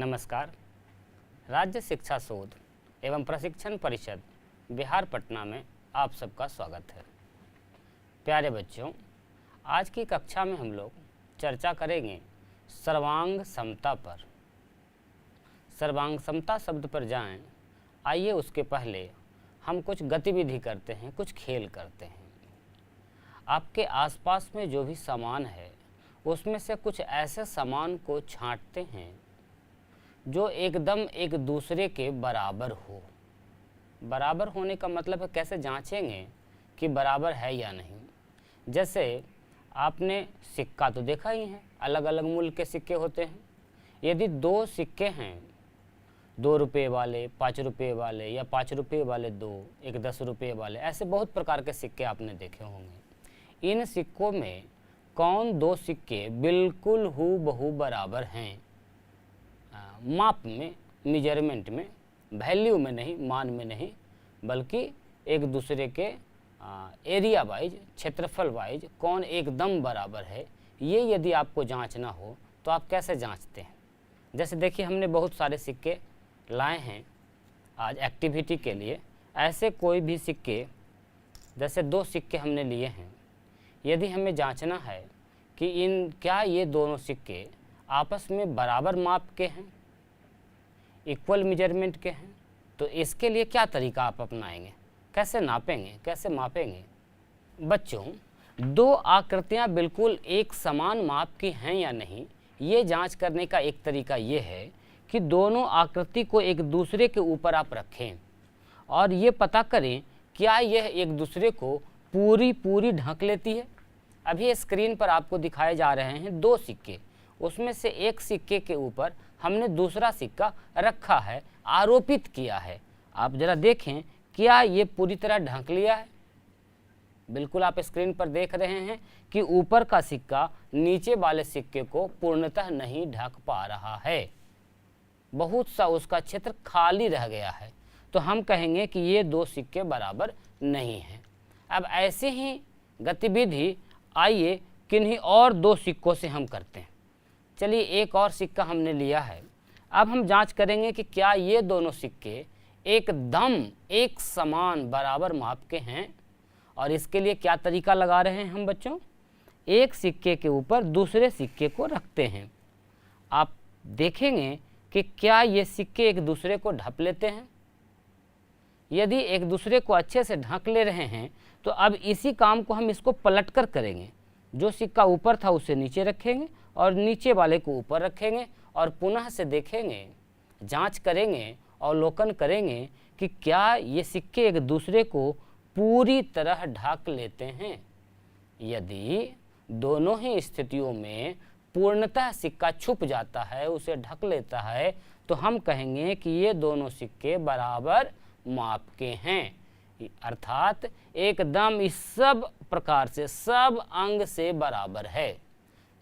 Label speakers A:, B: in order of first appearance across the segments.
A: नमस्कार। राज्य शिक्षा शोध एवं प्रशिक्षण परिषद बिहार पटना में आप सबका स्वागत है। प्यारे बच्चों, आज की कक्षा में हम लोग चर्चा करेंगे सर्वांग समता पर। सर्वांग समता शब्द पर जाएं, आइए उसके पहले हम कुछ गतिविधि करते हैं, कुछ खेल करते हैं। आपके आसपास में जो भी सामान है उसमें से कुछ ऐसे सामान को छांटते हैं जो एकदम एक दूसरे के बराबर हो। बराबर होने का मतलब है कैसे जांचेंगे कि बराबर है या नहीं। जैसे आपने सिक्का तो देखा ही है, अलग अलग मूल्य के सिक्के होते हैं। यदि दो सिक्के हैं, 2 रुपये वाले, 5 रुपये वाले या 5 रुपये वाले दो, एक 10 रुपये वाले, ऐसे बहुत प्रकार के सिक्के आपने देखे होंगे। इन सिक्कों में कौन दो सिक्के बिल्कुल हूबहू बराबर हैं? माप में, मेजरमेंट में, वैल्यू में नहीं, मान में नहीं, बल्कि एक दूसरे के एरिया वाइज, क्षेत्रफल वाइज कौन एकदम बराबर है, ये यदि आपको जांचना हो तो आप कैसे जांचते हैं? जैसे देखिए, हमने बहुत सारे सिक्के लाए हैं आज एक्टिविटी के लिए। ऐसे कोई भी सिक्के, जैसे 2 सिक्के हमने लिए हैं, यदि हमें जांचना है कि क्या ये दोनों सिक्के आपस में बराबर माप के हैं, इक्वल मेजरमेंट के हैं, तो इसके लिए क्या तरीका आप अपनाएंगे? कैसे नापेंगे, कैसे मापेंगे? बच्चों, 2 आकृतियां बिल्कुल एक समान माप की हैं या नहीं, ये जांच करने का एक तरीका ये है कि दोनों आकृति को एक दूसरे के ऊपर आप रखें और ये पता करें क्या यह एक दूसरे को पूरी ढक लेती है। अभी स्क्रीन पर आपको दिखाए जा रहे हैं 2 सिक्के, उसमें से एक सिक्के के ऊपर हमने दूसरा सिक्का रखा है, आरोपित किया है। आप जरा देखें, क्या ये पूरी तरह ढक लिया है? बिल्कुल आप स्क्रीन पर देख रहे हैं कि ऊपर का सिक्का नीचे वाले सिक्के को पूर्णतः नहीं ढक पा रहा है, बहुत सा उसका क्षेत्र खाली रह गया है। तो हम कहेंगे कि ये 2 सिक्के बराबर नहीं हैं। अब ऐसे ही गतिविधि आइए किन्हीं और 2 सिक्कों से हम करते हैं। चलिए, एक और सिक्का हमने लिया है। अब हम जांच करेंगे कि क्या ये दोनों सिक्के एकदम एक समान बराबर माप के हैं। और इसके लिए क्या तरीका लगा रहे हैं हम बच्चों? एक सिक्के के ऊपर दूसरे सिक्के को रखते हैं। आप देखेंगे कि क्या ये सिक्के एक दूसरे को ढक लेते हैं। यदि एक दूसरे को अच्छे से ढक ले रहे हैं तो अब इसी काम को हम इसको पलट कर करेंगे। जो सिक्का ऊपर था उसे नीचे रखेंगे और नीचे वाले को ऊपर रखेंगे और पुनः से देखेंगे, जांच करेंगे, अवलोकन करेंगे कि क्या ये सिक्के एक दूसरे को पूरी तरह ढक लेते हैं। यदि दोनों ही स्थितियों में पूर्णतः सिक्का छुप जाता है, उसे ढक लेता है, तो हम कहेंगे कि ये दोनों सिक्के बराबर माप के हैं, अर्थात एकदम इस सब प्रकार से, सब अंग से बराबर है।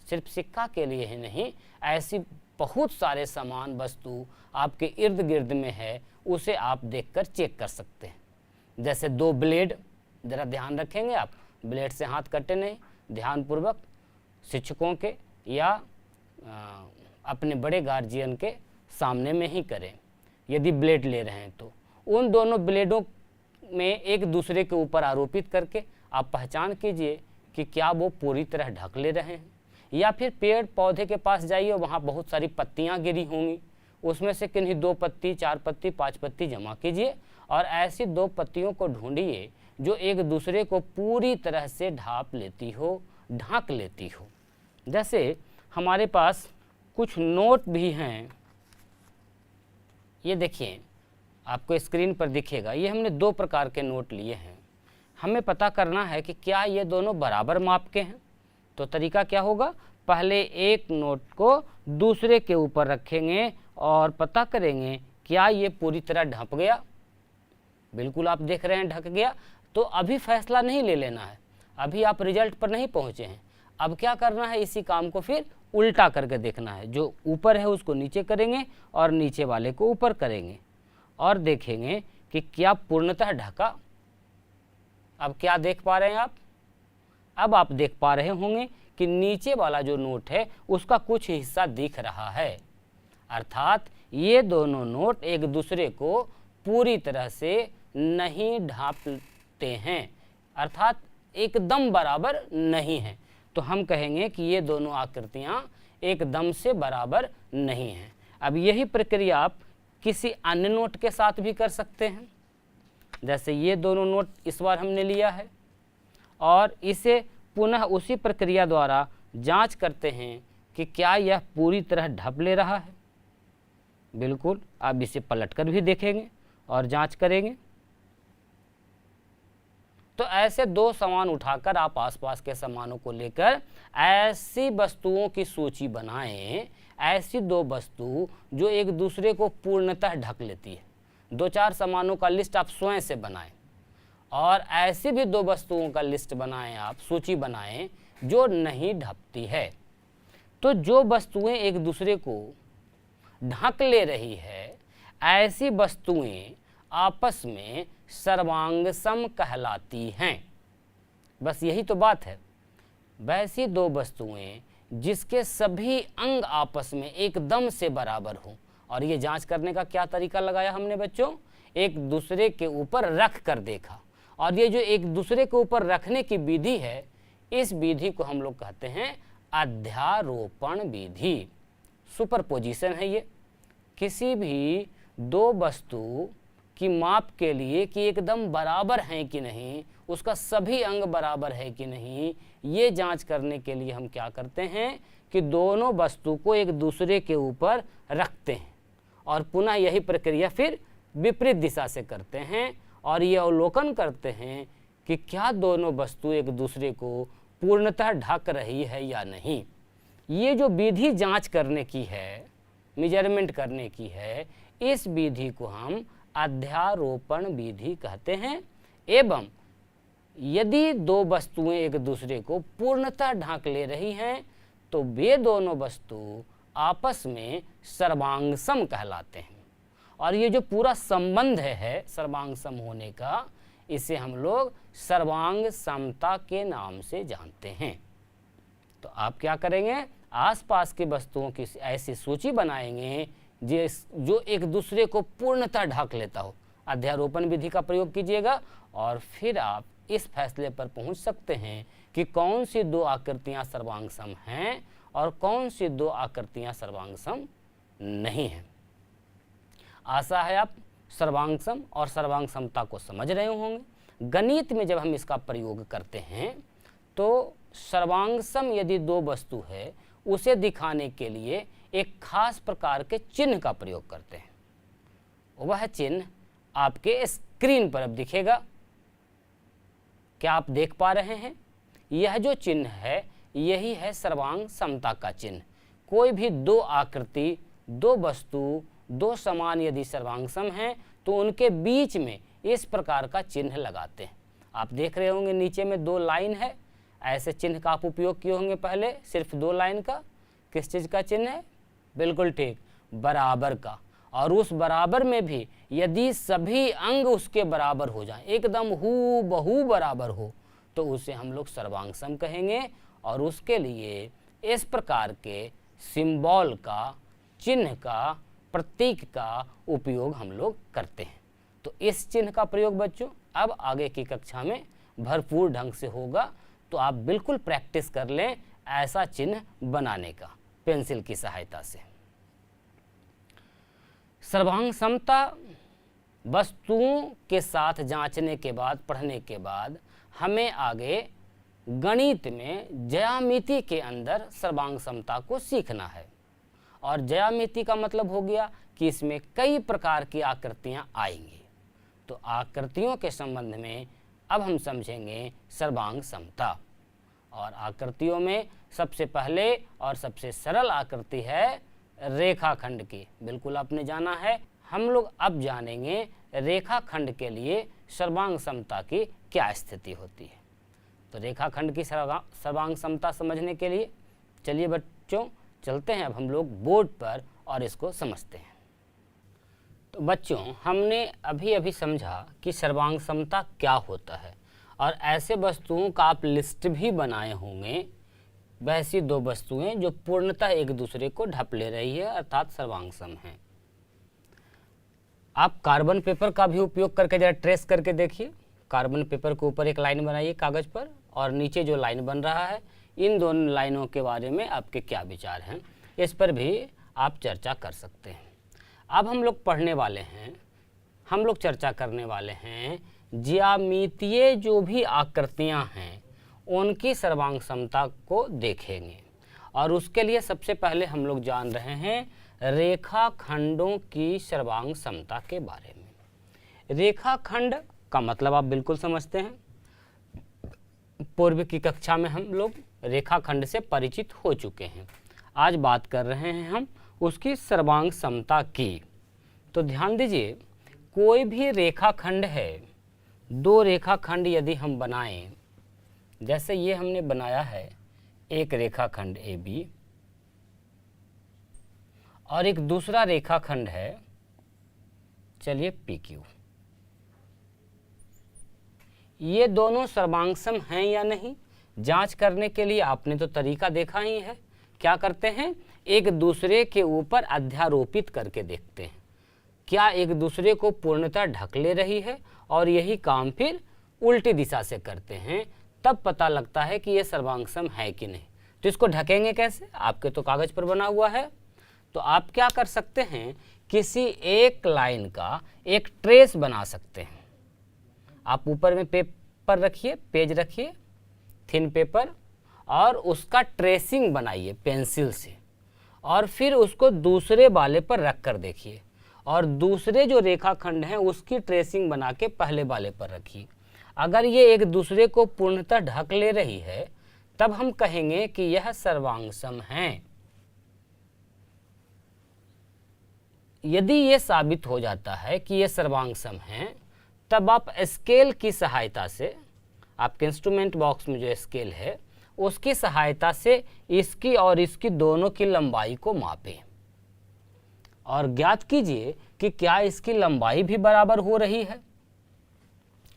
A: सिर्फ सिक्का के लिए ही नहीं, ऐसी बहुत सारे सामान वस्तु आपके इर्द गिर्द में है, उसे आप देखकर चेक कर सकते हैं। जैसे 2 ब्लेड, ज़रा ध्यान रखेंगे आप, ब्लेड से हाथ कटे नहीं, ध्यानपूर्वक शिक्षकों के या अपने बड़े गार्जियन के सामने में ही करें। यदि ब्लेड ले रहे हैं तो उन दोनों ब्लेडों में एक दूसरे के ऊपर आरोपित करके आप पहचान कीजिए कि क्या वो पूरी तरह ढक ले रहे हैं। या फिर पेड़ पौधे के पास जाइए, वहाँ बहुत सारी पत्तियाँ गिरी होंगी, उसमें से किन्हीं 2 पत्ती, 4 पत्ती, 5 पत्ती जमा कीजिए और ऐसी 2 पत्तियों को ढूंढिए जो एक दूसरे को पूरी तरह से ढाँप लेती हो, ढक लेती हो। जैसे हमारे पास कुछ नोट भी हैं, ये देखिए, आपको स्क्रीन पर दिखेगा। ये हमने 2 प्रकार के नोट लिए हैं। हमें पता करना है कि क्या ये दोनों बराबर माप के हैं। तो तरीका क्या होगा? पहले एक नोट को दूसरे के ऊपर रखेंगे और पता करेंगे क्या ये पूरी तरह ढक गया। बिल्कुल आप देख रहे हैं ढक गया। तो अभी फैसला नहीं ले लेना है, अभी आप रिजल्ट पर नहीं पहुँचे हैं। अब क्या करना है, इसी काम को फिर उल्टा करके देखना है। जो ऊपर है उसको नीचे करेंगे और नीचे वाले को ऊपर करेंगे और देखेंगे कि क्या पूर्णतः ढका। अब क्या देख पा रहे हैं आप? अब आप देख पा रहे होंगे कि नीचे वाला जो नोट है उसका कुछ हिस्सा दिख रहा है, अर्थात ये दोनों नोट एक दूसरे को पूरी तरह से नहीं ढांपते हैं, अर्थात एकदम बराबर नहीं हैं। तो हम कहेंगे कि ये दोनों आकृतियाँ एकदम से बराबर नहीं हैं। अब यही प्रक्रिया आप किसी अन्य नोट के साथ भी कर सकते हैं। जैसे ये दोनों नोट इस बार हमने लिया है और इसे पुनः उसी प्रक्रिया द्वारा जांच करते हैं कि क्या यह पूरी तरह ढप ले रहा है। बिल्कुल, आप इसे पलटकर भी देखेंगे और जांच करेंगे। तो ऐसे दो सामान उठाकर आप आसपास के सामानों को लेकर ऐसी वस्तुओं की सूची बनाएं, ऐसी दो वस्तु जो एक दूसरे को पूर्णतः ढक लेती है। 2-4 सामानों का लिस्ट आप स्वयं से बनाएं और ऐसी भी दो वस्तुओं का लिस्ट बनाएं, आप सूची बनाएं जो नहीं ढकती है। तो जो वस्तुएं एक दूसरे को ढक ले रही है, ऐसी वस्तुएं आपस में सर्वांगसम कहलाती हैं। बस यही तो बात है। वैसी दो वस्तुएं जिसके सभी अंग आपस में एकदम से बराबर हों। और ये जांच करने का क्या तरीका लगाया हमने बच्चों? एक दूसरे के ऊपर रख कर देखा। और ये जो एक दूसरे के ऊपर रखने की विधि है, इस विधि को हम लोग कहते हैं अध्यारोपण विधि। सुपरपोजिशन है ये। किसी भी दो वस्तु की माप के लिए कि एकदम बराबर हैं कि नहीं, उसका सभी अंग बराबर है कि नहीं, ये जांच करने के लिए हम क्या करते हैं कि दोनों वस्तु को एक दूसरे के ऊपर रखते हैं और पुनः यही प्रक्रिया फिर विपरीत दिशा से करते हैं और ये अवलोकन करते हैं कि क्या दोनों वस्तु एक दूसरे को पूर्णतः ढक रही है या नहीं। ये जो विधि जांच करने की है, मेजरमेंट करने की है, इस विधि को हम अध्यारोपण विधि कहते हैं। एवं यदि दो वस्तुएं एक दूसरे को पूर्णतः ढक ले रही हैं तो वे दोनों वस्तु आपस में सर्वांगसम कहलाते हैं। और ये जो पूरा संबंध है सर्वांगसम होने का, इसे हम लोग सर्वांग समता के नाम से जानते हैं। तो आप क्या करेंगे? आसपास की वस्तुओं की ऐसी सूची बनाएंगे जो एक दूसरे को पूर्णतः ढक लेता हो। अध्यारोपण विधि का प्रयोग कीजिएगा और फिर आप इस फैसले पर पहुंच सकते हैं कि कौन सी दो आकृतियां सर्वांगसम हैं और कौन सी दो आकृतियां सर्वांगसम नहीं हैं। आशा है आप सर्वांगसम और सर्वांगसमता को समझ रहे होंगे। गणित में जब हम इसका प्रयोग करते हैं तो सर्वांगसम यदि दो वस्तु है, उसे दिखाने के लिए एक खास प्रकार के चिन्ह का प्रयोग करते हैं। वह चिन्ह आपके स्क्रीन पर अब दिखेगा। क्या आप देख पा रहे हैं? यह जो चिन्ह है, यही है सर्वांग समता का चिन्ह। कोई भी दो आकृति, दो वस्तु, दो समान यदि सर्वांगसम हैं तो उनके बीच में इस प्रकार का चिन्ह लगाते हैं। आप देख रहे होंगे नीचे में 2 लाइन है। ऐसे चिन्ह का आप उपयोग किए होंगे पहले, सिर्फ 2 लाइन का। किस चीज़ का चिन्ह है? बिल्कुल ठीक, बराबर का। और उस बराबर में भी यदि सभी अंग उसके बराबर हो जाएं, एकदम हूबहू बराबर हो, तो उसे हम लोग सर्वांगसम कहेंगे। और उसके लिए इस प्रकार के सिंबल का, चिन्ह का, प्रतीक का उपयोग हम लोग करते हैं। तो इस चिन्ह का प्रयोग बच्चों अब आगे की कक्षा में भरपूर ढंग से होगा। तो आप बिल्कुल प्रैक्टिस कर लें ऐसा चिन्ह बनाने का पेंसिल की सहायता से। सर्वांग समता वस्तुओं के साथ जांचने के बाद, पढ़ने के बाद हमें आगे गणित में ज्यामिति के अंदर सर्वांग समता को सीखना है। और ज्यामिति का मतलब हो गया कि इसमें कई प्रकार की आकृतियां आएंगी। तो आकृतियों के संबंध में अब हम समझेंगे सर्वांग समता। और आकृतियों में सबसे पहले और सबसे सरल आकृति है रेखाखंड की। बिल्कुल आपने जाना है। हम लोग अब जानेंगे रेखाखंड के लिए सर्वांग समता की क्या स्थिति होती है। तो रेखाखंड की सर्वांग समता समझने के लिए चलिए बच्चों चलते हैं अब हम लोग बोर्ड पर और इसको समझते हैं। तो बच्चों हमने अभी समझा कि सर्वांग समता क्या होता है और ऐसे वस्तुओं का आप लिस्ट भी बनाए होंगे वह ऐसी दो वस्तुएं जो पूर्णतः एक दूसरे को ढक ले रही है अर्थात सर्वांगसम है। आप कार्बन पेपर का भी उपयोग करके जरा ट्रेस करके देखिए। कार्बन पेपर के ऊपर एक लाइन बनाइए कागज पर और नीचे जो लाइन बन रहा है, इन दोनों लाइनों के बारे में आपके क्या विचार हैं, इस पर भी आप चर्चा कर सकते हैं। अब हम लोग चर्चा करने वाले हैं ज्यामितीय जो भी आकृतियां हैं उनकी सर्वांग समता को देखेंगे। और उसके लिए सबसे पहले हम लोग जान रहे हैं रेखाखंडों की सर्वांग समता के बारे में। रेखाखंड का मतलब आप बिल्कुल समझते हैं, पूर्व की कक्षा में हम लोग रेखाखंड से परिचित हो चुके हैं। आज बात कर रहे हैं हम उसकी सर्वांग समता की। तो ध्यान दीजिए, कोई भी रेखाखंड है, दो रेखाखंड यदि हम बनाएं, जैसे ये हमने बनाया है एक रेखाखंड AB और एक दूसरा रेखाखंड है, चलिए PQ। ये दोनों सर्वांगसम हैं या नहीं, जांच करने के लिए आपने तो तरीका देखा ही है। क्या करते हैं, एक दूसरे के ऊपर अध्यारोपित करके देखते हैं क्या एक दूसरे को पूर्णतः ढक ले रही है, और यही काम फिर उल्टी दिशा से करते हैं, तब पता लगता है कि ये सर्वांगसम है कि नहीं। तो इसको ढकेंगे कैसे, आपके तो कागज पर बना हुआ है। तो आप क्या कर सकते हैं, किसी एक लाइन का एक ट्रेस बना सकते हैं। आप ऊपर में पेपर रखिए, पेज रखिए, थिन पेपर, और उसका ट्रेसिंग बनाइए पेंसिल से, और फिर उसको दूसरे वाले पर रख कर देखिए, और दूसरे जो रेखाखंड हैं उसकी ट्रेसिंग बना के पहले वाले पर रखिए। अगर ये एक दूसरे को पूर्णतः ढक ले रही है तब हम कहेंगे कि यह सर्वांगसम है। यदि ये साबित हो जाता है कि यह सर्वांगसम है, तब आप स्केल की सहायता से, आपके इंस्ट्रूमेंट बॉक्स में जो स्केल है उसकी सहायता से इसकी और इसकी दोनों की लंबाई को मापें और ज्ञात कीजिए कि क्या इसकी लंबाई भी बराबर हो रही है।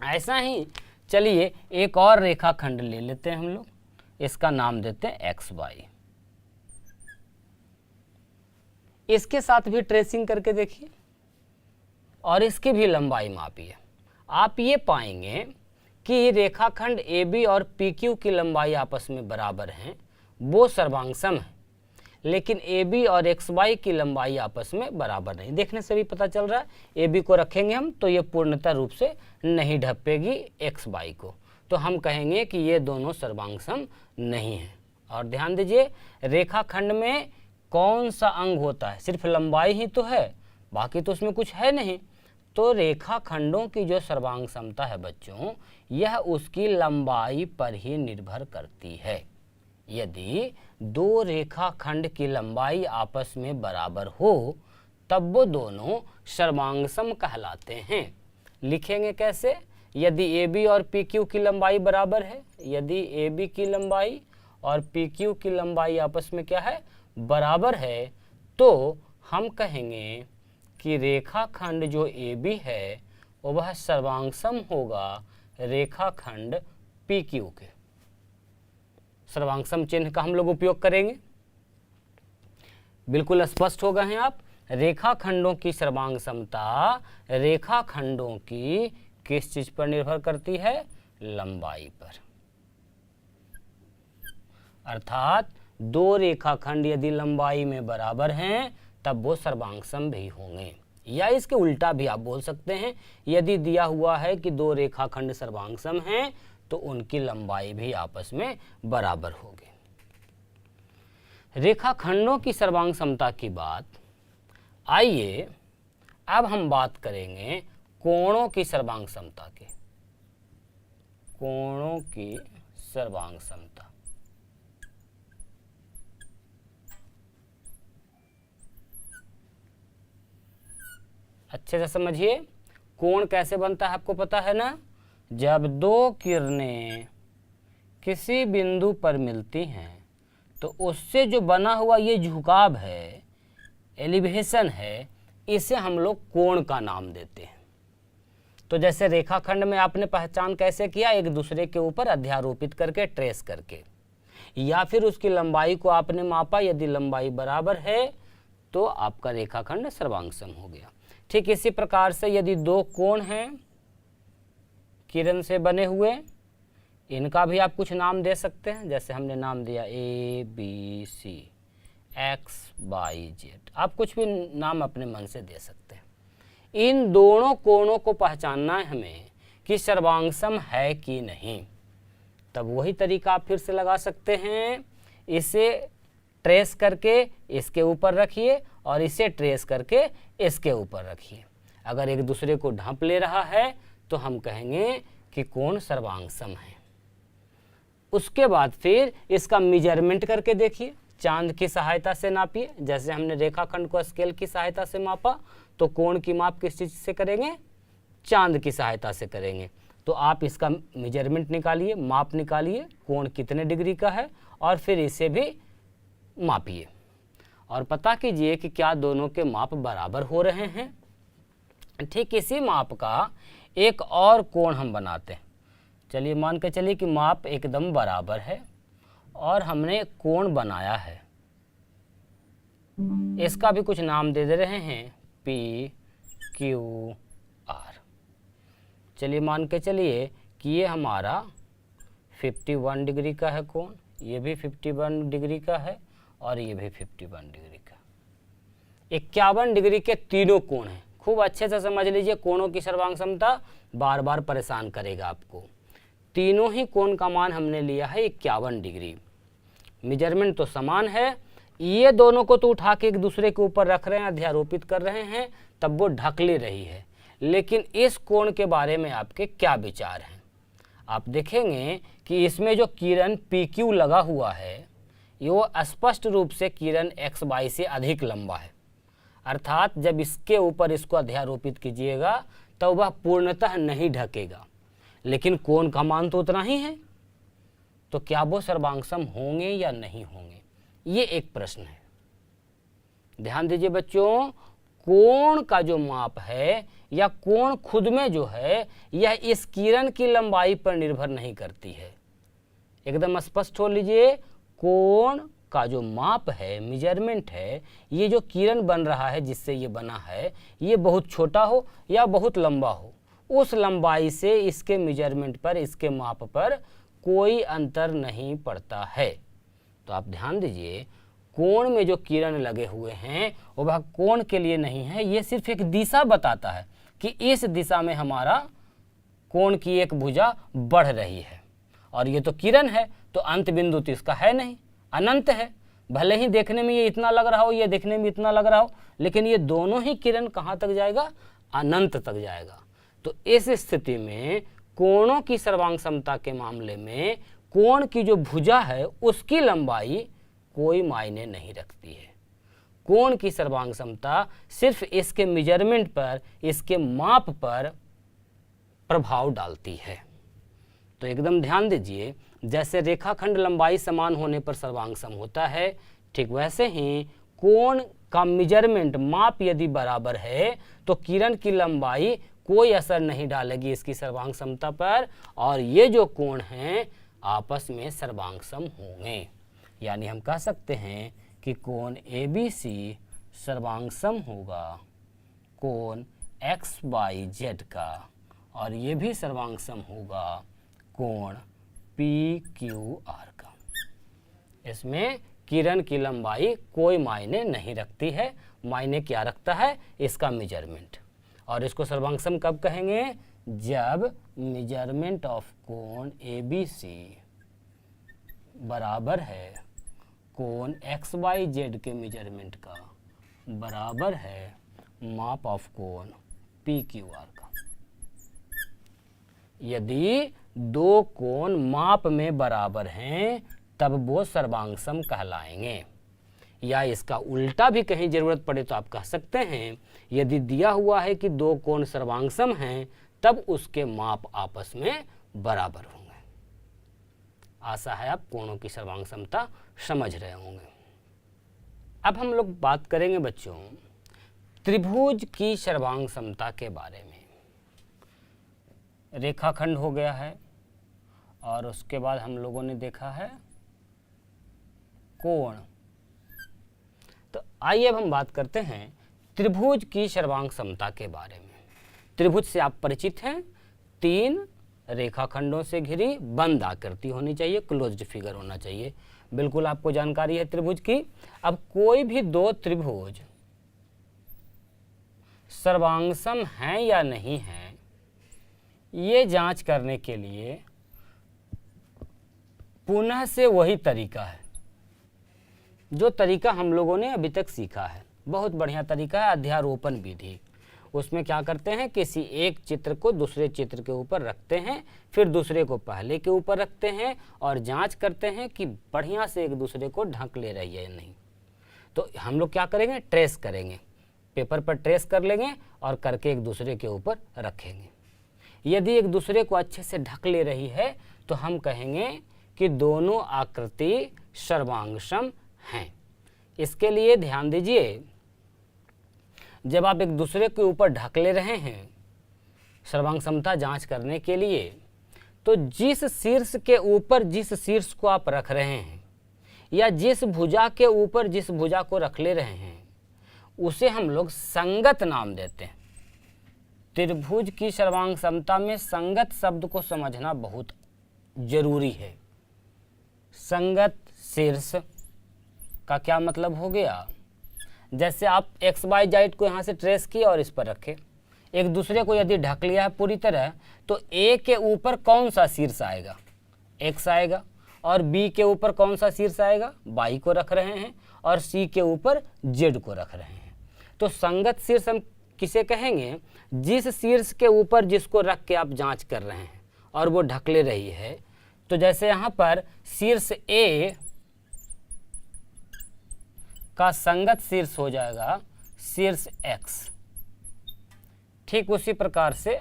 A: ऐसा ही चलिए एक और रेखाखंड ले लेते हैं हम लोग, इसका नाम देते हैं XY। इसके साथ भी ट्रेसिंग करके देखिए और इसकी भी लंबाई मापिए। आप ये पाएंगे कि रेखाखंड AB और PQ की लंबाई आपस में बराबर हैं, वो सर्वांगसम है। लेकिन AB और XY की लंबाई आपस में बराबर नहीं। देखने से भी पता चल रहा है AB को रखेंगे हम तो ये पूर्णतः रूप से नहीं ढकेगी XY को, तो हम कहेंगे कि ये दोनों सर्वांगसम नहीं है। और ध्यान दीजिए, रेखाखंड में कौन सा अंग होता है, सिर्फ लंबाई ही तो है, बाकी तो उसमें कुछ है नहीं। तो रेखाखंडों की जो सर्वांग समता है बच्चों, यह उसकी लंबाई पर ही निर्भर करती है। यदि दो रेखाखंड की लंबाई आपस में बराबर हो तब वो दोनों सर्वांगसम कहलाते हैं। लिखेंगे कैसे, यदि AB और PQ की लंबाई बराबर है, यदि AB की लंबाई और PQ की लंबाई आपस में क्या है, बराबर है, तो हम कहेंगे कि रेखाखंड जो AB है वह सर्वांगसम होगा रेखाखंड PQ के। सर्वांगसम चिन्ह का हम लोग उपयोग करेंगे। बिल्कुल स्पष्ट हो गए हैं आप। रेखाखंडों की सर्वांग समता रेखाखंडों की किस चीज पर निर्भर करती है, लंबाई पर। अर्थात दो रेखाखंड यदि लंबाई में बराबर हैं तब वो सर्वांगसम भी होंगे, या इसके उल्टा भी आप बोल सकते हैं, यदि दिया हुआ है कि दो रेखाखंड सर्वांगसम हैं तो उनकी लंबाई भी आपस में बराबर होगी। रेखाखंडों की सर्वांग समता की बात, आइए अब हम बात करेंगे कोणों की सर्वांग समता की। कोणों की सर्वांग समता, अच्छे से समझिए। कोण कैसे बनता है आपको पता है ना, जब दो किरणें किसी बिंदु पर मिलती हैं तो उससे जो बना हुआ ये झुकाव है, एलिवेशन है, इसे हम लोग कोण का नाम देते हैं। तो जैसे रेखाखंड में आपने पहचान कैसे किया, एक दूसरे के ऊपर अध्यारोपित करके, ट्रेस करके। या फिर उसकी लंबाई को आपने मापा, यदि लंबाई बराबर है तो आपका रेखाखंड सर्वांग सम हो गया। ठीक इसी प्रकार से यदि दो कोण हैं किरण से बने हुए, इनका भी आप कुछ नाम दे सकते हैं, जैसे हमने नाम दिया ABC, XYZ, आप कुछ भी नाम अपने मन से दे सकते हैं। इन दोनों कोणों को पहचानना है हमें कि सर्वांगसम है कि नहीं। तब वही तरीका आप फिर से लगा सकते हैं, इसे ट्रेस करके इसके ऊपर रखिए और इसे ट्रेस करके इसके ऊपर रखिए। अगर एक दूसरे को ढांप ले रहा है तो हम कहेंगे कि कोण सर्वांगसम है। उसके बाद फिर इसका मेजरमेंट करके देखिए, चांद की सहायता से नापिए। जैसे हमने रेखाखंड को स्केल की सहायता से मापा, तो कोण की माप किस चीज से करेंगे? चांद की सहायता से करेंगे। तो आप इसका मेजरमेंट निकालिए, माप निकालिए, कोण कितने डिग्री का है, और फिर इसे भी मापिए और पता कीजिए कि क्या दोनों के माप बराबर हो रहे हैं। ठीक इसी माप का एक और कोण हम बनाते हैं। चलिए मान के चलिए कि माप एकदम बराबर है और हमने कोण बनाया है, इसका भी कुछ नाम दे रहे हैं PQR। चलिए मान के चलिए कि ये हमारा 51 डिग्री का है कोण, ये भी 51 डिग्री का है और ये भी 51 डिग्री का। 51 डिग्री के तीनों कोण हैं। खूब अच्छे से समझ लीजिए, कोणों की सर्वांग क्षमता बार बार परेशान करेगा आपको। तीनों ही कोण का मान हमने लिया है 51 डिग्री। मेजरमेंट तो समान है, ये दोनों को तो उठा के एक दूसरे के ऊपर रख रहे हैं, अध्यारोपित कर रहे हैं, तब वो ढक ले रही है। लेकिन इस कोण के बारे में आपके क्या विचार हैं? आप देखेंगे कि इसमें जो किरण PQ लगा हुआ है, ये वो स्पष्ट रूप से किरण XY से अधिक लंबा है। अर्थात जब इसके ऊपर इसको अध्यारोपित कीजिएगा तो वह पूर्णतः नहीं ढकेगा, लेकिन कोण का मान तो उतना ही है। तो क्या वो सर्वांगसम होंगे या नहीं होंगे, ये एक प्रश्न है। ध्यान दीजिए बच्चों, कोण का जो माप है या कोण खुद में जो है, यह इस किरण की लंबाई पर निर्भर नहीं करती है। एकदम स्पष्ट हो लीजिए, कोण का जो माप है, मेजरमेंट है, ये जो किरण बन रहा है जिससे ये बना है, ये बहुत छोटा हो या बहुत लंबा हो, उस लंबाई से इसके मेजरमेंट पर, इसके माप पर कोई अंतर नहीं पड़ता है। तो आप ध्यान दीजिए, कोण में जो किरण लगे हुए हैं वो वह कोण के लिए नहीं है, ये सिर्फ एक दिशा बताता है कि इस दिशा में हमारा कोण की एक भुजा बढ़ रही है। और ये तो किरण है, तो अंत बिंदु तो इसका है नहीं, अनंत है। भले ही देखने में ये इतना लग रहा हो, ये देखने में इतना लग रहा हो, लेकिन ये दोनों ही किरण कहाँ तक जाएगा? अनंत तक जाएगा। तो इस स्थिति में कोणों की सर्वांग समता के मामले में कोण की जो भुजा है उसकी लंबाई कोई मायने नहीं रखती है। कोण की सर्वांग समता सिर्फ इसके मेजरमेंट पर, इसके माप पर प्रभाव डालती है। तो एकदम ध्यान दीजिए, जैसे रेखाखंड लंबाई समान होने पर सर्वांगसम होता है, ठीक वैसे ही कोण का मेजरमेंट, माप यदि बराबर है तो किरण की लंबाई कोई असर नहीं डालेगी इसकी सर्वांग समता पर, और ये जो कोण हैं आपस में सर्वांगसम होंगे। यानी हम कह सकते हैं कि कोण ABC सर्वांगसम होगा कोण XYZ का, और ये भी सर्वांगसम होगा कोण PQR का। इसमें किरण की लंबाई कोई मायने नहीं रखती है, मायने क्या रखता है? इसका मेजरमेंट। और इसको सर्वांगसम कब कहेंगे? जब मेजरमेंट ऑफ कोण ABC बराबर है कोण XYZ के मेजरमेंट का, बराबर है माप ऑफ कोण PQR का। यदि दो कोण माप में बराबर हैं तब वो सर्वांगसम कहलाएंगे। या इसका उल्टा भी कहीं जरूरत पड़े तो आप कह सकते हैं, यदि दिया हुआ है कि दो कोण सर्वांगसम हैं तब उसके माप आपस में बराबर होंगे। आशा है आप कोणों की सर्वांग समता समझ रहे होंगे। अब हम लोग बात करेंगे बच्चों त्रिभुज की सर्वांग समता के बारे में। रेखाखंड हो गया है और उसके बाद हम लोगों ने देखा है कोण। तो आइए अब हम बात करते हैं त्रिभुज की सर्वांग समता के बारे में। त्रिभुज से आप परिचित हैं, 3 रेखाखंडों से घिरी बंद आकृति होनी चाहिए, क्लोज्ड फिगर होना चाहिए, बिल्कुल आपको जानकारी है त्रिभुज की। अब कोई भी 2 त्रिभुज सर्वांगसम हैं या नहीं हैं, ये जांच करने के लिए पुनः से वही तरीका है जो तरीका हम लोगों ने अभी तक सीखा है। बहुत बढ़िया तरीका है, अध्यारोपण विधि। उसमें क्या करते हैं, किसी एक चित्र को दूसरे चित्र के ऊपर रखते हैं, फिर दूसरे को पहले के ऊपर रखते हैं और जांच करते हैं कि बढ़िया से एक दूसरे को ढक ले रही है या नहीं। तो हम लोग क्या करेंगे, ट्रेस करेंगे, पेपर पर ट्रेस कर लेंगे और करके एक दूसरे के ऊपर रखेंगे। यदि एक दूसरे को अच्छे से ढक ले रही है तो हम कहेंगे कि दोनों आकृति सर्वांगसम हैं। इसके लिए ध्यान दीजिए, जब आप एक दूसरे के ऊपर ढक ले रहे हैं सर्वांग समता जांच करने के लिए, तो जिस शीर्ष के ऊपर जिस शीर्ष को आप रख रहे हैं या जिस भुजा के ऊपर जिस भुजा को रख ले रहे हैं उसे हम लोग संगत नाम देते हैं। त्रिभुज की सर्वांग समता में संगत शब्द को समझना बहुत जरूरी है। संगत शीर्ष का क्या मतलब हो गया, जैसे आप एक्स वाई जेड को यहाँ से ट्रेस किए और इस पर रखे, एक दूसरे को यदि ढक लिया है पूरी तरह, तो ए के ऊपर कौन सा शीर्ष आएगा, एक्स आएगा, और बी के ऊपर कौन सा शीर्ष आएगा, वाई को रख रहे हैं, और सी के ऊपर जेड को रख रहे हैं। तो संगत शीर्ष हम किसे कहेंगे, जिस शीर्ष के ऊपर जिसको रख के आप जांच कर रहे हैं और वो ढक ले रही है। तो जैसे यहाँ पर शीर्ष ए का संगत शीर्ष हो जाएगा शीर्ष x। ठीक उसी प्रकार से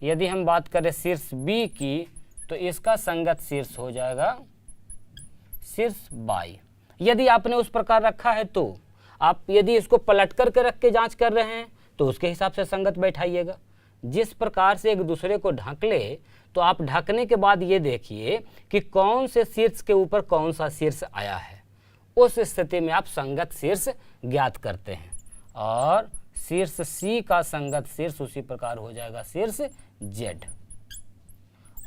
A: यदि हम बात करें शीर्ष b की, तो इसका संगत शीर्ष हो जाएगा शीर्ष y। यदि आपने उस प्रकार रखा है तो आप यदि इसको पलट करके रख के जांच कर रहे हैं तो उसके हिसाब से संगत बैठाइएगा। जिस प्रकार से एक दूसरे को ढक ले, तो आप ढकने के बाद ये देखिए कि कौन से शीर्ष के ऊपर कौन सा शीर्ष आया है। उस स्थिति में आप संगत शीर्ष ज्ञात करते हैं, और शीर्ष C का संगत शीर्ष उसी प्रकार हो जाएगा शीर्ष Z।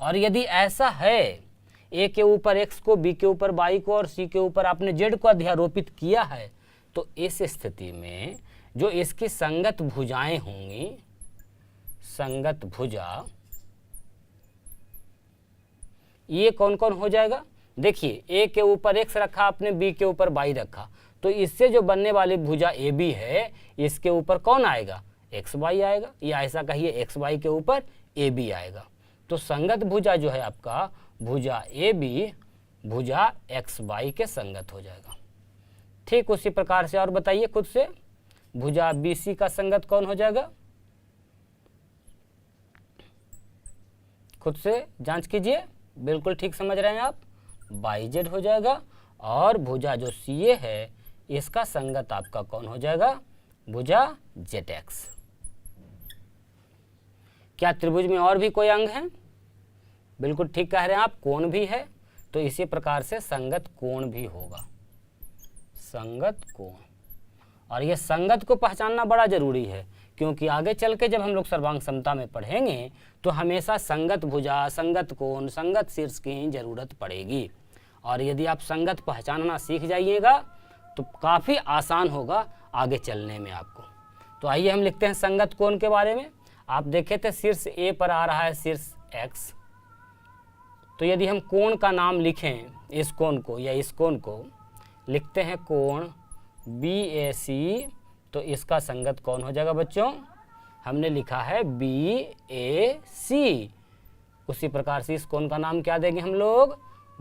A: और यदि ऐसा है, A के ऊपर X को, B के ऊपर Y को और C के ऊपर आपने Z को अध्यारोपित किया है, तो इस स्थिति में जो इसकी संगत भुजाएं होंगी, संगत भुजा, ये कौन कौन हो जाएगा। देखिए, ए के ऊपर एक्स रखा आपने, बी के ऊपर वाई रखा, तो इससे जो बनने वाली भुजा ए बी है, इसके ऊपर कौन आएगा, एक्स वाई आएगा, या ऐसा कहिए एक्स वाई के ऊपर ए बी आएगा। तो संगत भुजा जो है आपका, भुजा ए बी भुजा एक्स वाई के संगत हो जाएगा। ठीक उसी प्रकार से और बताइए खुद से, भुजा बी सी का संगत कौन हो जाएगा, खुद से जांच कीजिए, बिल्कुल ठीक समझ रहे हैं आप, बाई जेड हो जाएगा। और भुजा जो सी ए है, इसका संगत आपका कौन हो जाएगा, भुजा जेड एक्स। क्या त्रिभुज में और भी कोई अंग है, बिल्कुल ठीक कह रहे हैं आप, कोण भी है। तो इसी प्रकार से संगत कोण भी होगा, संगत कोण। और ये संगत को पहचानना बड़ा जरूरी है, क्योंकि आगे चल के जब हम लोग सर्वांग समता में पढ़ेंगे तो हमेशा संगत भुजा, संगत कोण, संगत शीर्ष की ही जरूरत पड़ेगी। और यदि आप संगत पहचानना सीख जाइएगा तो काफ़ी आसान होगा आगे चलने में आपको। तो आइए हम लिखते हैं संगत कोण के बारे में। आप देखे थे शीर्ष ए पर आ रहा है शीर्ष एक्स, तो यदि हम कोण का नाम लिखें, इस कोण को या इस कोण को लिखते हैं कोण BAC, तो इसका संगत कौन हो जाएगा बच्चों, हमने लिखा है BAC। उसी प्रकार से इस कोण का नाम क्या देंगे हम लोग,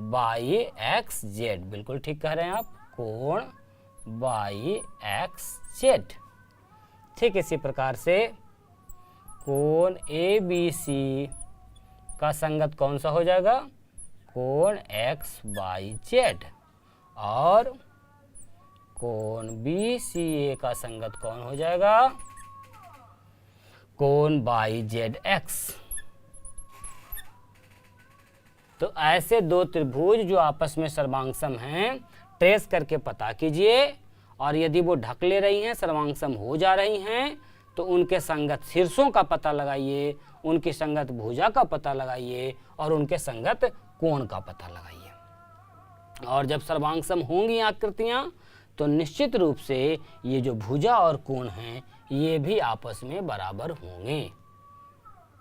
A: YXZ। बिल्कुल ठीक कह रहे हैं आप, कोण YXZ। ठीक इसी प्रकार से कोण ABC का संगत कौन सा हो जाएगा, कोण XYZ। और कोण BCA का संगत कौन हो जाएगा, कोण YZX। तो ऐसे 2 त्रिभुज जो आपस में सर्वांगसम हैं, ट्रेस करके पता कीजिए, और यदि वो ढक ले रही हैं, सर्वांगसम हो जा रही हैं, तो उनके संगत शीर्षों का पता लगाइए, उनकी संगत भुजा का पता लगाइए और उनके संगत कोण का पता लगाइए। और जब सर्वांगसम होंगी आकृतियां तो निश्चित रूप से ये जो भुजा और कोण हैं ये भी आपस में बराबर होंगे।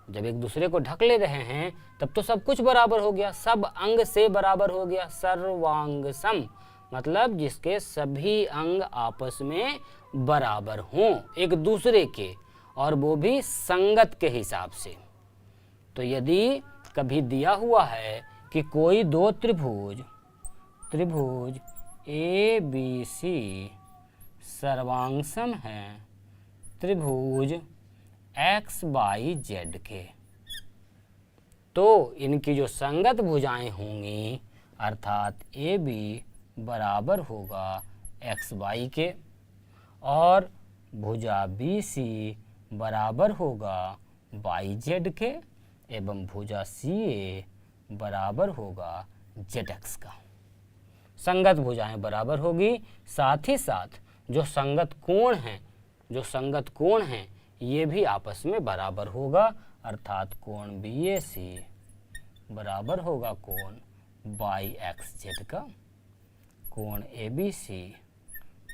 A: जब एक दूसरे को ढक ले रहे हैं तब तो सब कुछ बराबर हो गया, सब अंग से बराबर हो गया। सर्वांगसम मतलब जिसके सभी अंग आपस में बराबर हों एक दूसरे के, और वो भी संगत के हिसाब से। तो यदि कभी दिया हुआ है कि कोई दो त्रिभुज ABC सर्वांगसम है त्रिभुज XYZ के, तो इनकी जो संगत भुजाएं होंगी अर्थात AB बराबर होगा XY के, और भुजा BC बराबर होगा YZ के, एवं भुजा CA बराबर होगा ZX का। संगत भुजाएं बराबर होगी, साथ ही साथ जो संगत कोण हैं ये भी आपस में बराबर होगा, अर्थात कोण BAC बराबर होगा कोण YXZ का, कोण ABC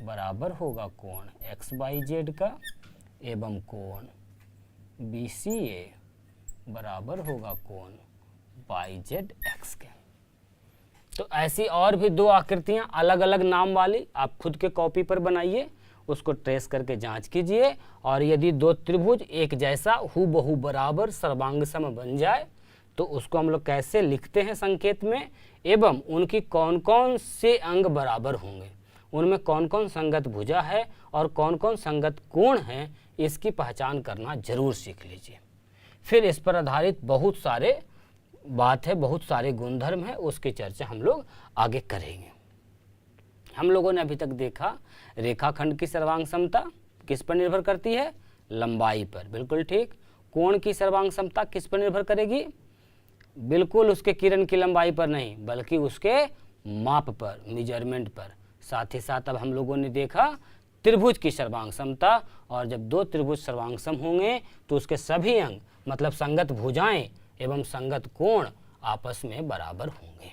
A: बराबर होगा कोण XYZ का, एवं कोण BCA बराबर होगा कोण YZX के। तो ऐसी और भी दो आकृतियां अलग अलग नाम वाली आप खुद के कॉपी पर बनाइए, उसको ट्रेस करके जांच कीजिए, और यदि दो त्रिभुज एक जैसा हूबहू बराबर सर्वांगसम बन जाए तो उसको हम लोग कैसे लिखते हैं संकेत में, एवं उनकी कौन कौन से अंग बराबर होंगे, उनमें कौन कौन संगत भुजा है और कौन कौन संगत कोण है, इसकी पहचान करना जरूर सीख लीजिए। फिर इस पर आधारित बहुत सारे बात है, बहुत सारे गुणधर्म है, उसकी चर्चा हम लोग आगे करेंगे। हम लोगों ने अभी तक देखा रेखाखंड की सर्वांग समता किस पर निर्भर करती है, लंबाई पर, बिल्कुल ठीक। कोण की सर्वांग समता किस पर निर्भर करेगी, बिल्कुल उसके किरण की लंबाई पर नहीं बल्कि उसके माप पर, मेजरमेंट पर। साथ ही साथ अब हम लोगों ने देखा त्रिभुज की सर्वांग समता, और जब दो त्रिभुज सर्वांगसम होंगे तो उसके सभी अंग मतलब संगत भुजाएं एवं संगत कोण आपस में बराबर होंगे।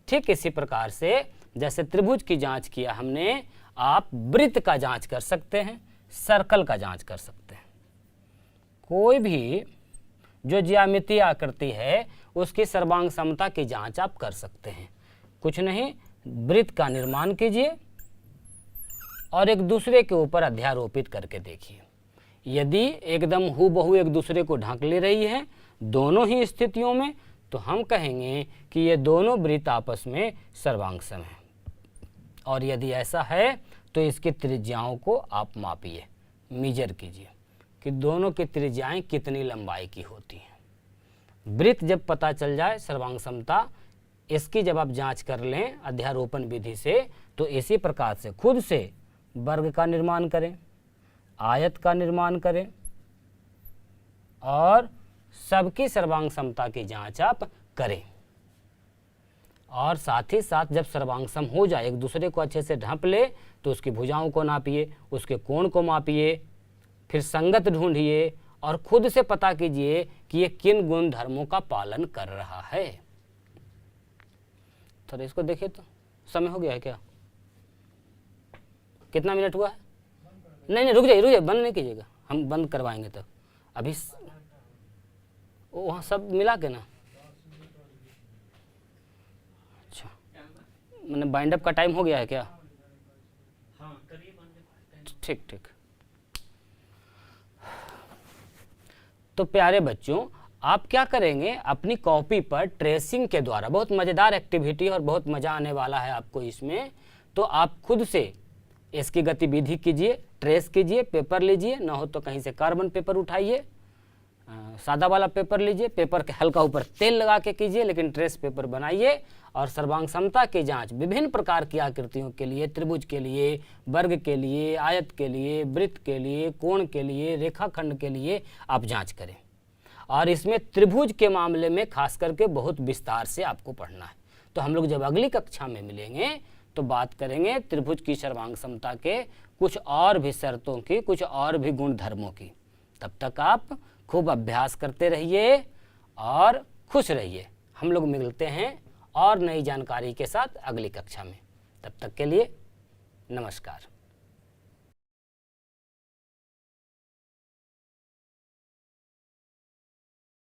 A: ठीक इसी प्रकार से जैसे त्रिभुज की जांच किया हमने, आप वृत्त का जांच कर सकते हैं, सर्कल का जांच कर सकते हैं। कोई भी जो ज्यामितीय आकृति है उसकी सर्वांग समता की जांच आप कर सकते हैं। कुछ नहीं, वृत्त का निर्माण कीजिए और एक दूसरे के ऊपर अध्यारोपित करके देखिए। यदि एकदम हूबहू एक दूसरे को ढक ले रही है दोनों ही स्थितियों में, तो हम कहेंगे कि ये दोनों वृत्त आपस में सर्वांगसम हैं। और यदि ऐसा है तो इसकी त्रिज्याओं को आप मापिए, मेजर कीजिए कि दोनों की त्रिज्याएं कितनी लंबाई की होती हैं। वृत्त जब पता चल जाए सर्वांग समता, इसकी जब आप जांच कर लें अध्यारोपण विधि से, तो इसी प्रकार से खुद से वर्ग का निर्माण करें, आयत का निर्माण करें और सबकी सर्वांग समता की जांच आप करें। और साथ ही साथ जब सर्वांगसम हो जाए, एक दूसरे को अच्छे से ढांप ले, तो उसकी भुजाओं को नापिए, उसके कोण को मापिए, फिर संगत ढूंढिए और खुद से पता कीजिए कि ये किन गुण धर्मों का पालन कर रहा है। थोड़ा इसको देखिए तो समय हो गया है क्या, कितना मिनट हुआ है? नहीं रुक जाइए, बंद नहीं कीजिएगा, हम बंद करवाएंगे तब। अभी वहाँ सब मिला के ना, अच्छा मैंने बाइंड अप का टाइम हो गया है क्या? ठीक। तो प्यारे बच्चों, आप क्या करेंगे, अपनी कॉपी पर ट्रेसिंग के द्वारा, बहुत मज़ेदार एक्टिविटी और बहुत मज़ा आने वाला है आपको इसमें, तो आप खुद से इसकी गतिविधि कीजिए, ट्रेस कीजिए, पेपर लीजिए, ना हो तो कहीं से कार्बन पेपर उठाइए, सादा वाला पेपर लीजिए, पेपर के हल्का ऊपर तेल लगा के कीजिए, लेकिन ट्रेस पेपर बनाइए और सर्वांग समता की जांच विभिन्न प्रकार की आकृतियों के लिए, त्रिभुज के लिए, वर्ग के लिए, आयत के लिए, वृत्त के लिए, कोण के लिए, रेखाखंड के लिए आप जांच करें। और इसमें त्रिभुज के मामले में खास करके बहुत विस्तार से आपको पढ़ना है। तो हम लोग जब अगली कक्षा में मिलेंगे तो बात करेंगे त्रिभुज की सर्वांग समता के कुछ और भी शर्तों की, कुछ और भी गुण धर्मों की। तब तक आप खूब अभ्यास करते रहिए और खुश रहिए। हम लोग मिलते हैं और नई जानकारी के साथ अगली कक्षा में। तब तक के लिए नमस्कार।